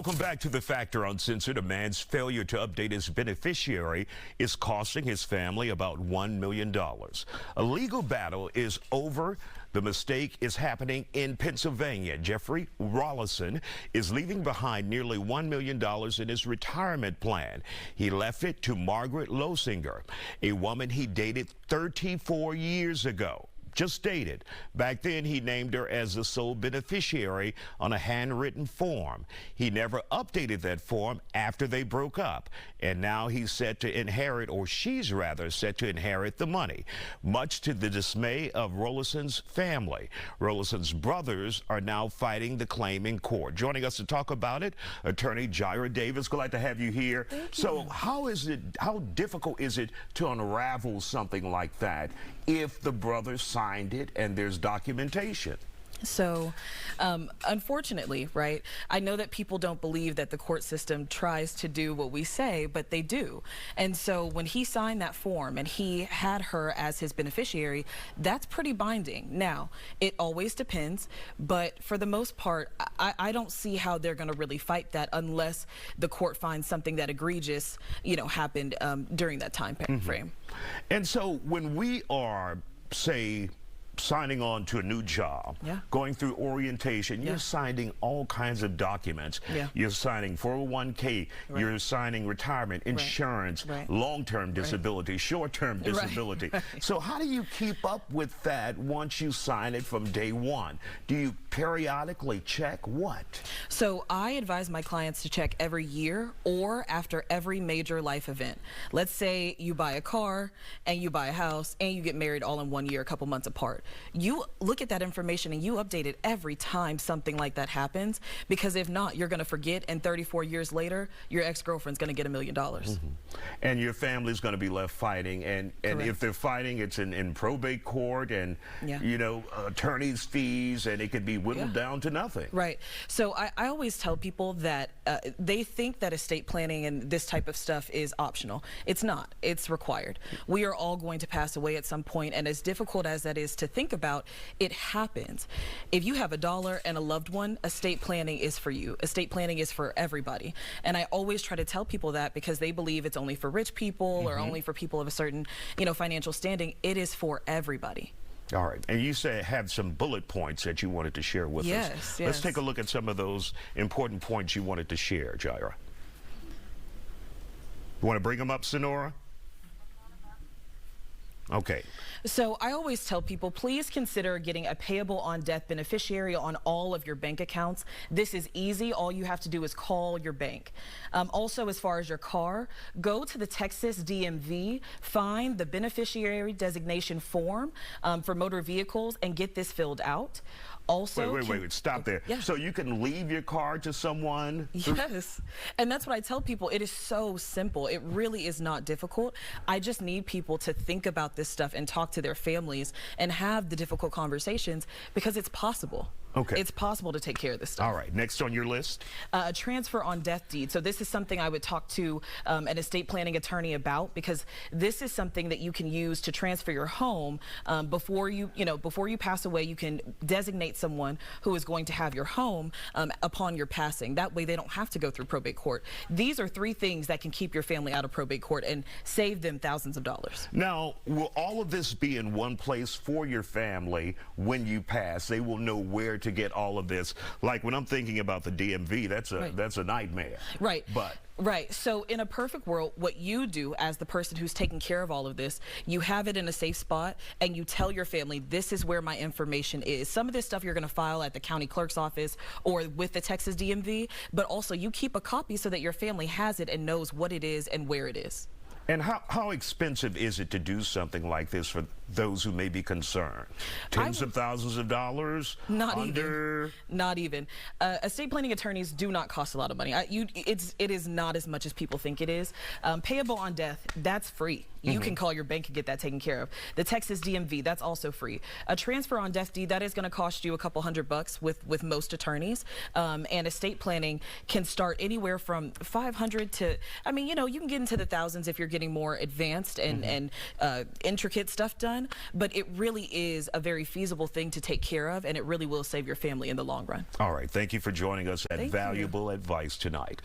Welcome back to The Factor Uncensored. A man's failure to update his beneficiary is costing his family about $1 million. A legal battle is over. The mistake is happening in Pennsylvania. Jeffrey Rollison is leaving behind nearly $1 million in his retirement plan. He left it to Margaret Losinger, a woman he dated 34 years ago. Just dated. Back then, he named her as the sole beneficiary on a handwritten form. He never updated that form after they broke up. And now he's set to inherit, or she's rather set to inherit the money, much to the dismay of Rollison's family. Rollison's brothers are now fighting the claim in court. Joining us to talk about it, attorney Jaira Davis. Glad to have you here. So how difficult is it to unravel something like that if the brothers signed it and there's documentation? So, unfortunately, right, I know that people don't believe that the court system tries to do what we say, but they do. And so when he signed that form and he had her as his beneficiary, that's pretty binding. Now, it always depends, but for the most part, I don't see how they're going to really fight that unless the court finds something that egregious, happened during that time frame. And so when we are, say, signing on to a new job, going through orientation, you're signing all kinds of documents. You're signing 401k, you're signing retirement, insurance, long-term disability, short-term disability. So how do you keep up with that once you sign it from day one? Do you periodically check what? So I advise my clients to check every year or after every major life event. Let's say you buy a car and you buy a house and you get married all in 1 year, a couple months apart. You look at that information and you update it every time something like that happens, because if not, you're going to forget, and 34 years later, your ex-girlfriend's going to get $1 million. And your family's going to be left fighting, and if they're fighting, it's in probate court, and attorney's fees, and it could be whittled down to nothing. Right. So I always tell people that they think that estate planning and this type of stuff is optional. It's not. It's required. We are all going to pass away at some point, and as difficult as that is to think about, it happens. If you have $1 and a loved one, estate planning is for you. Estate planning is for everybody. And I always try to tell people that, because they believe it's only for rich people or only for people of a certain, financial standing. It is for everybody. All right. And you said had some bullet points that you wanted to share with us. Yes. Let's take a look at some of those important points you wanted to share, Jaira. You want to bring them up, Sonora? Okay. So I always tell people, please consider getting a payable on death beneficiary on all of your bank accounts. This is easy. All you have to do is call your bank. Also, as far as your car, go to the Texas DMV, find the beneficiary designation form for motor vehicles, and get this filled out. Also, wait, stop there. So you can leave your car to someone? Yes, and that's what I tell people. It is so simple. It really is not difficult. I just need people to think about this stuff and talk to their families and have the difficult conversations, because it's possible. Okay. It's possible to take care of this stuff. All right. Next on your list? A transfer on death deed. So this is something I would talk to an estate planning attorney about, because this is something that you can use to transfer your home before you pass away. You can designate someone who is going to have your home upon your passing. That way they don't have to go through probate court. These are 3 things that can keep your family out of probate court and save them thousands of dollars. Now, will all of this be in one place for your family when you pass? They will know where to get all of this. Like when I'm thinking about the DMV, that's a nightmare. Right. But right. So in a perfect world, what you do as the person who's taking care of all of this, you have it in a safe spot and you tell your family, this is where my information is. Some of this stuff you're going to file at the county clerk's office or with the Texas DMV, but also you keep a copy so that your family has it and knows what it is and where it is. And how expensive is it to do something like this for those who may be concerned? Tens of thousands of dollars? Not even. Estate planning attorneys do not cost a lot of money. It is not as much as people think it is. Payable on death, that's free. You can call your bank and get that taken care of. The Texas DMV, that's also free. A transfer on death deed, that is going to cost you a couple $100 with most attorneys. And estate planning can start anywhere from $500 to, you can get into the thousands if you're getting more advanced and intricate stuff done. run, but it really is a very feasible thing to take care of, and it really will save your family in the long run. All right. Thank you for joining us. That Thank you. valuable advice tonight.